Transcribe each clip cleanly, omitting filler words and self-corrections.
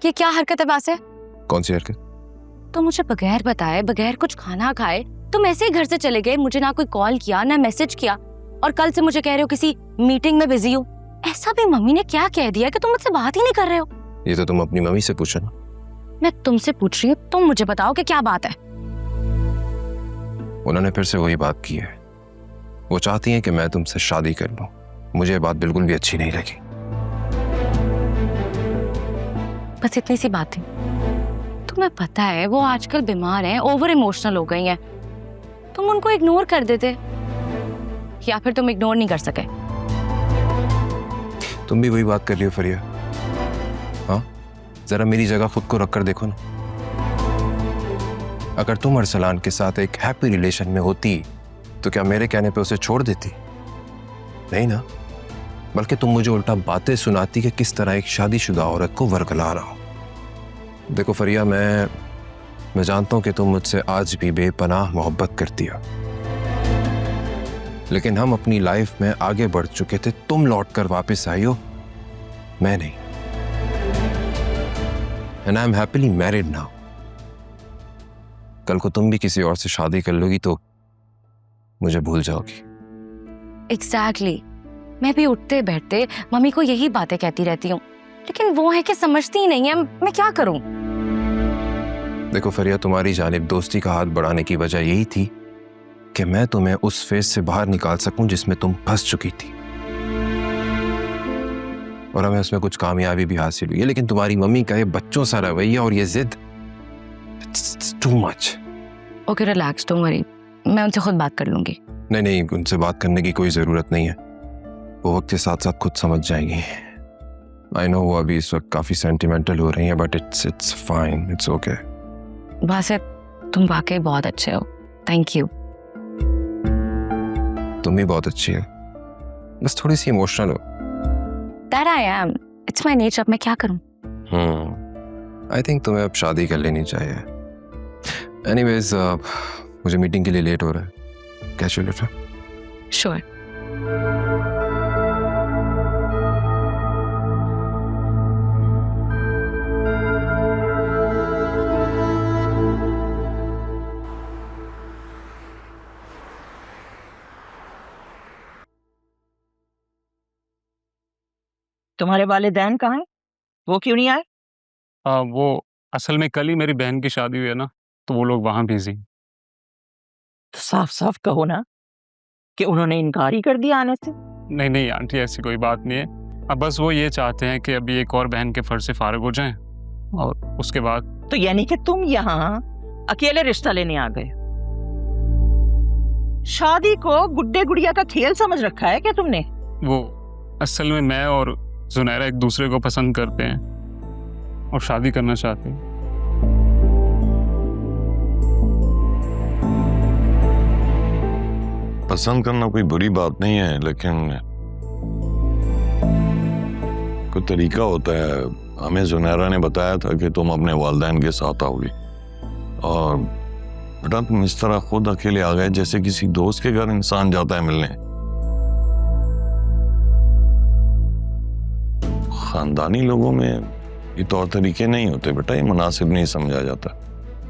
ये क्या हरकत है बासे? कौन सी हरकत? तो मुझे बगैर बताए, बगैर कुछ खाना खाए तुम ऐसे ही घर से चले गए, मुझे ना कोई कॉल किया ना मैसेज किया, और कल से मुझे कह रहे हो किसी मीटिंग में बिजी हो। ऐसा भी मम्मी ने क्या कह दिया कि तुम मुझसे बात ही नहीं कर रहे हो? ये तो तुम अपनी मम्मी से पूछो ना। मैं तुमसे पूछ रही हूँ, तुम मुझे बताओ कि क्या बात है। उन्होंने फिर से वही बात की है। वो चाहती हैं कि मैं तुमसे शादी कर लूं। मुझे ये बात बिल्कुल भी अच्छी नहीं लगी। बस इतनी सी बात थी। तुम्हें पता है वो आजकल बीमार हैं, ओवर इमोशनल हो गई हैं। तुम उनको इग्नोर कर देते, या फिर तुम इग्नोर नहीं कर सके। तुम भी वही बात कर रही हो फरिया। हाँ, जरा मेरी जगह खुद को रख कर देखो ना। अगर तुम अरसलान के साथ एक हैप्पी रिलेशन में होती तो क्या मेरे कहने पे उसे छोड़ देती? नहीं ना, बल्कि तुम मुझे उल्टा बातें सुनाती कि किस तरह एक शादीशुदा औरत को वरगला रहा हो। देखो फरिया, मैं जानता हूं कि तुम मुझसे आज भी बेपनाह मोहब्बत करती हो, लेकिन हम अपनी लाइफ में आगे बढ़ चुके थे। तुम लौट कर वापस आई हो, मैं नहीं। And I am happily married now. कल को तुम भी किसी और से शादी कर लोगी तो मुझे भूल जाओगी। एग्जैक्टली। मैं भी उठते बैठते मम्मी को यही बातें कहती रहती हूँ, लेकिन वो है कि समझती ही नहीं है। मैं क्या करूं? देखो फरिया, तुम्हारी जानिब दोस्ती का हाथ बढ़ाने की वजह यही थी कि मैं तुम्हें उस फेज से बाहर निकाल सकूं जिसमें तुम फंस चुकी थी, और हमें उसमें कुछ कामयाबी भी हासिल हुई है। लेकिन तुम्हारी मम्मी का ये बच्चों सा रवैया और ये जिद, it's too much. Okay relax, don't worry, मैं उनसे खुद बात कर लूंगी। नहीं, उनसे बात करने की कोई जरूरत नहीं है। वो वक्त के साथ साथ खुद समझ जाएंगी। आई नो वो अभी इस वक्त काफी सेंटिमेंटल हो रही हैं, but it's fine, it's okay. Basit, तुम वाकई बहुत अच्छे हो, थैंक यू। तुम भी बहुत अच्छी हो, बस थोड़ी सी इमोशनल हो। That I am. It's my nature. अब मैं क्या करूं? आई थिंक तुम्हें अब शादी कर लेनी चाहिए। एनीवेज, मुझे मीटिंग के लिए लेट हो रहा है। Cash you later? Sure. तुम्हारे वालिदैन कहाँ हैं? वो क्यों नहीं आए? वो असल में कल ही मेरी बहन की शादी हुई है ना, तो वो लोग वहाँ बिजी। तो साफ साफ कहो ना कि उन्होंने इनकार ही कर दिया आने से। नहीं आंटी, ऐसी कोई बात नहीं है। अब बस वो ये चाहते हैं कि अभी एक और बहन के फर्ज से फारिग हो जाएं, और उसके बाद। तो यानी कि तुम यहाँ अकेले रिश्ता लेने आ गए? शादी को गुड्डे गुड़िया का खेल समझ रखा है क्या तुमने? वो असल में मैं और जुनैरा एक दूसरे को पसंद करते हैं और शादी करना चाहते हैं। पसंद करना कोई बुरी बात नहीं है, लेकिन कोई तरीका होता है। हमें जुनैरा ने बताया था कि तुम अपने वालिदैन के साथ आओगी, और बेटा तुम इस तरह खुद अकेले आ गए जैसे किसी दोस्त के घर इंसान जाता है मिलने। खानदानी लोगों में ये तौर तरीके नहीं होते बेटा, ये मुनासिब नहीं समझा जाता।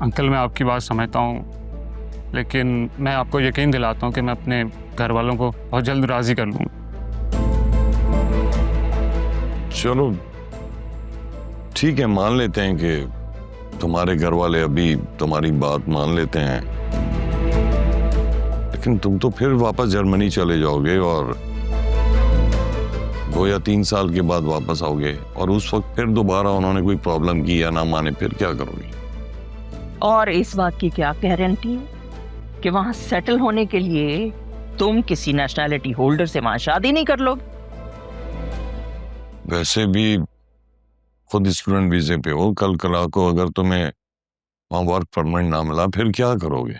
अंकल, मैं आपकी बात समझता हूँ, लेकिन मैं आपको यकीन दिलाता हूँ कि मैं अपने घर वालों को बहुत जल्द राजी कर लूँगा। चलो ठीक है, मान लेते हैं कि तुम्हारे घर वाले अभी तुम्हारी बात मान लेते हैं, लेकिन तुम तो फिर वापस जर्मनी चले जाओगे और 2 या 3 साल के बाद वापस आओगे, और उस वक्त फिर दोबारा उन्होंने कोई प्रॉब्लम की या ना माने, फिर क्या करोगे? और इस बात की क्या गारंटी है कि वहां सेटल होने के लिए तुम किसी नेशनैलिटी होल्डर से वहां शादी नहीं कर लोगे? वैसे भी खुद स्टूडेंट वीजे पे हो, कल कला को अगर तुम्हें वहां वर्क परमिट ना मिला फिर क्या करोगे?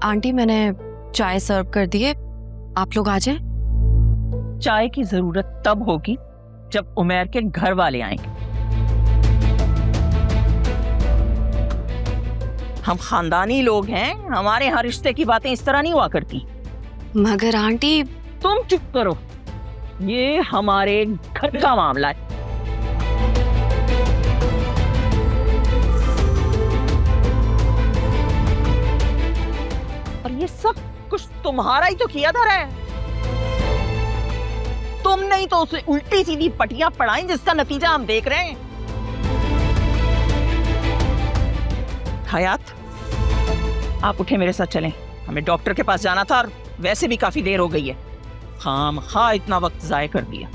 आंटी, मैंने चाय सर्व कर दी है, आप लोग आ जाएं। चाय की जरूरत तब होगी जब उमैर के घर वाले आएंगे। हम खानदानी लोग हैं, हमारे यहाँ रिश्ते की बातें इस तरह नहीं हुआ करती। मगर आंटी। तुम चुप करो, ये हमारे घर का मामला है। तुम्हारा ही तो किया धरा है। तुमने ही तो उसे उल्टी सीधी पटियां पढ़ाई जिसका नतीजा हम देख रहे हैं। हयात, आप उठे, मेरे साथ चलें, हमें डॉक्टर के पास जाना था और वैसे भी काफी देर हो गई है। हाँ, इतना वक्त जाया कर दिया।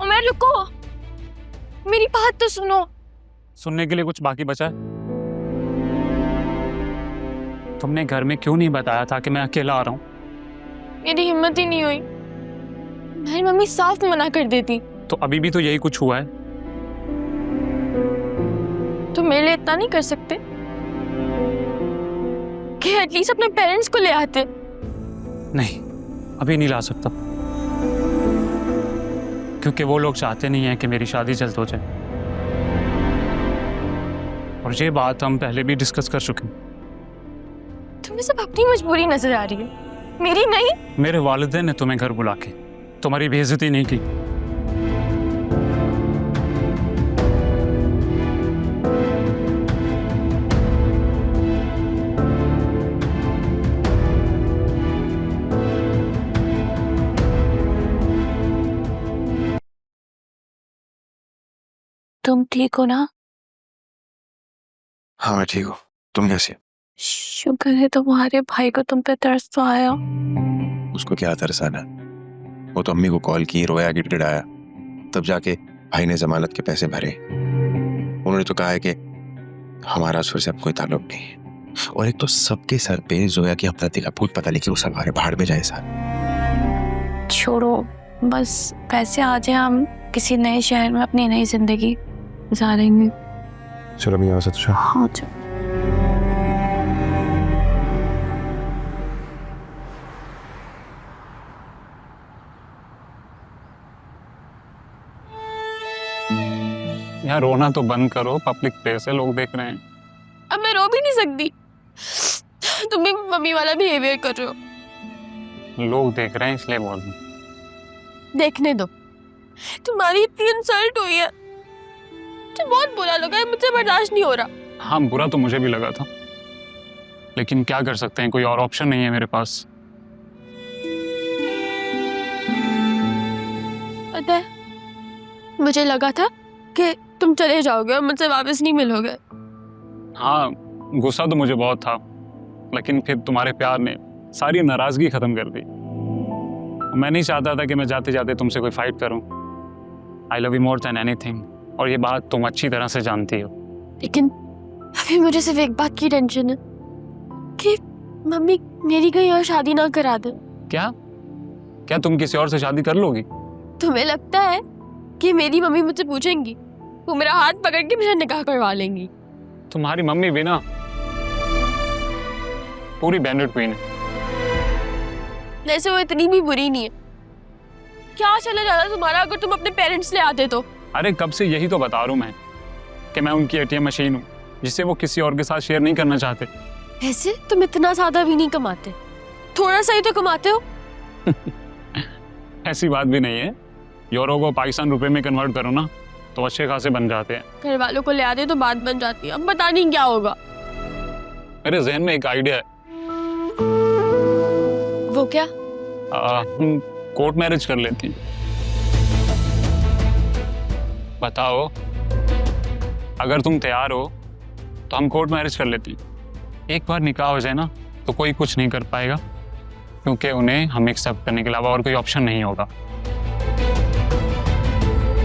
उमर रुको, मेरी बात तो सुनो। सुनने के लिए कुछ बाकी बचा है? तुमने घर में क्यों नहीं बताया था कि मैं अकेला आ रहा हूँ? मेरी हिम्मत ही नहीं हुई। मेरी मम्मी साफ मना कर देती। तो अभी भी तो यही कुछ हुआ है। तो मेरे लिए इतना नहीं कर सकते कि एटलीस्ट अपने पेरेंट्स को ले आते? नहीं, अभी नहीं ला सकता, क्योंकि वो लोग चाहते नहीं हैं कि मेरी शादी जल्द हो जाए। और ये बात हम पहले भी डिस्कस कर चुके हैं। तुम्हें सब अपनी मजबूरी नजर आ रही है, मेरी नहीं। मेरे वालिदैन ने तुम्हें घर बुला के तुम्हारी बेइज्जती नहीं की। तुम ठीक हो ना? हाँ मैं ठीक हूँ, तुम कैसी? शुक्र है तुम्हारे भाई को तुम पे तरस तो आया। उसको क्या तरस आना, वो तो अम्मी को कॉल की, रोया, गिड़गिड़ाया, तब जाके भाई ने जमानत के पैसे भरे। उन्होंने तो कहा है कि हमारा उससे अब कोई ताल्लुक नहीं। और एक तो सबके सर पे जोया की अपना दिला भूत पता नहीं कि उस हमारे भाड़ में जाए साथ। छोड़ो, बस पैसे आ जाए, हम किसी नए शहर में अपनी नई जिंदगी गुजारेंगे। चलो मैं यहाँ से तुझे। हाँ चलो। यहाँ रोना तो बंद करो, पब्लिक प्लेस है, लोग देख रहे हैं। अब मैं रो भी नहीं सकती, तुम भी मम्मी वाला बिहेवियर कर रहे हो। लोग देख रहे हैं इसलिए बोल रहा हूं। देखने दो, तुम्हारी इतनी इंसल्ट हुई है, मुझे बहुत बुरा लगा है, मुझसे बर्दाश्त नहीं हो रहा। हाँ, बुरा तो मुझे भी लगा था, लेकिन क्या कर सकते हैं, कोई और ऑप्शन नहीं है मेरे पास। पता है, मुझे लगा था कि तुम चले जाओगे और मुझसे वापस नहीं मिलोगे। हाँ, गुस्सा तो मुझे बहुत था, लेकिन फिर तुम्हारे प्यार ने सारी नाराजगी खत्म कर दी। मैं नहीं चाहता था कि मैं जाते जाते तुमसे कोई फाइट करूं। I love you more than anything, और ये बात तुम अच्छी तरह से जानती हो। लेकिन अभी मुझे सिर्फ एक बात की टेंशन है कि मम्मी मेरी कहीं और शादी ना करा दे। क्या तुम किसी और से शादी कर लोगी? तुम्हें लगता है कि मेरी मम्मी मुझसे पूछेंगी, वो मेरा हाथ पकड़ के मेरा निकाह करवा लेंगी? तुम्हारी मम्मी भी ना पूरी बैंडेड क्वीन है। वैसे वो इतनी भी बुरी नहीं है। क्या चला जाता तुम्हारा अगर तुम अपने पेरेंट्स ले आते तो? अरे कब से यही तो बता रहा हूं मैं कि मैं उनकी एटीएम मशीन हूँ जिसे वो किसी और के साथ शेयर नहीं करना चाहते। ऐसे तुम इतना ज्यादा भी नहीं कमाते, थोड़ा सा ही तो कमाते हो। ऐसी बात भी नहीं है, यूरो को पाकिस्तान रुपए में कन्वर्ट करो ना तो अच्छे खासे बन जाते हैं। घर वालों को ले आते तो बात बन जाती है। अब पता नहीं क्या होगा। मेरे जहन में एक आइडिया है। वो क्या? हम कोर्ट मैरिज कर लेती हैं। बताओ, अगर तुम तैयार हो तो हम कोर्ट मैरिज कर लेती हैं। एक बार निकाह हो जाए ना तो कोई कुछ नहीं कर पाएगा, क्योंकि उन्हें हम एक्सेप्ट करने के अलावा और कोई ऑप्शन नहीं होगा।